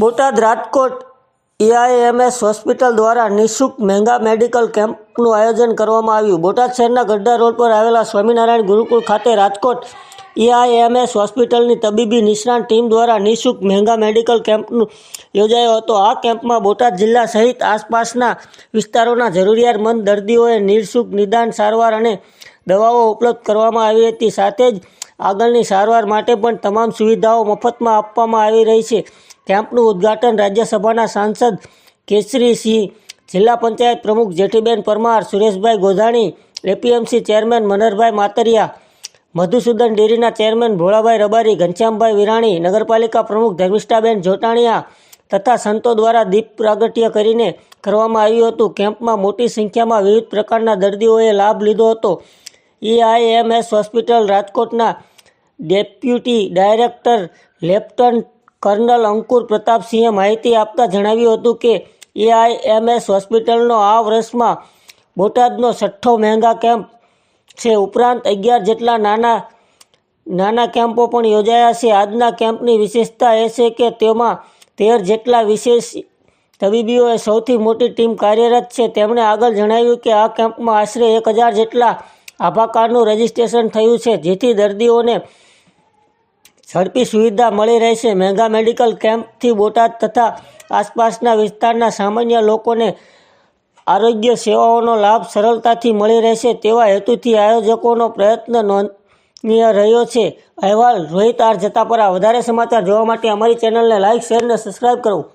Botad Rajkot એઆઈએમએસ hospital દ્વારા નિઃશુલ્ક mega medical કેમ્પનું આયોજન કરવામાં આવ્યું. બોટાદ શહેરના ગઢડા રોડ પર આવેલા સ્વામિનારાયણ ગુરુકુળ ખાતે રાજકોટ એઆઈએમએસ હોસ્પિટલની તબીબી નિષ્ણાત ટીમ દ્વારા નિઃશુલ્ક મેગા મેડિકલ કેમ્પનું યોજાયો હતો. આ કેમ્પમાં બોટાદ જિલ્લા સહિત આસપાસના વિસ્તારોના જરૂરિયાતમંદ દર્દીઓએ નિઃશુલ્ક નિદાન, સારવાર અને દવાઓ ઉપલબ્ધ કરવામાં આવી હતી. સાથે જ આગળની સારવાર માટે પણ તમામ સુવિધાઓ મફતમાં આપવામાં આવી રહી છે. કેમ્પનું ઉદ્ઘાટન રાજ્યસભાના સાંસદ કેસરીસિંહ, જિલ્લા પંચાયત પ્રમુખ જેઠીબેન પરમાર, સુરેશભાઈ ગોધાણી, એપીએમસી ચેરમેન મનહરભાઈ માતરિયા, મધુસૂદન ડેરીના ચેરમેન ભોળાભાઈ રબારી, ઘનશ્યામભાઈ વિરાણી, નગરપાલિકા પ્રમુખ ધર્મિષ્ઠાબેન જોટાણીયા તથા સંતો દ્વારા દીપ પ્રાગટ્ય કરીને કરવામાં આવ્યું હતું. કેમ્પમાં મોટી સંખ્યામાં વિવિધ પ્રકારના દર્દીઓએ લાભ લીધો હતો. એઆઈએમએસ હોસ્પિટલ રાજકોટના ડેપ્યુટી ડાયરેક્ટર લેફ્ટનન્ટ કર્નલ અંકુર પ્રતાપસિંહે માહિતી આપતા જણાવ્યું હતું કે એઆઈએમએસ હોસ્પિટલનો આ વર્ષમાં બોટાદનો 6ઠ્ઠો મેગા કેમ્પ છે. ઉપરાંત 11 જેટલા નાના કેમ્પો પણ યોજાયા છે. આજના કેમ્પની વિશેષતા એ છે કે તેમાં 13 જેટલા વિશેષ તબીબોએ સૌથી મોટી ટીમ કાર્યરત છે. તેમણે આગળ જણાવ્યું કે આ કેમ્પમાં આશરે 1000 જેટલા આભા કાર્ડનું રજીસ્ટ્રેશન થયું છે, જેથી દર્દીઓને ઝડપી સુવિધા મળી રહેશે. મેગા મેડિકલ કેમ્પથી બોટાદ તથા આસપાસના વિસ્તારના સામાન્ય લોકોને આરોગ્ય સેવાઓનો લાભ સરળતાથી મળી રહેશે તેવા હેતુથી આયોજકોનો પ્રયત્ન નોંધનીય રહ્યો છે. અહેવાલ રોહિત આર જતાપરા. વધારે સમાચાર જોવા માટે અમારી ચેનલને લાઇક, શેર અને સબસ્ક્રાઈબ કરો.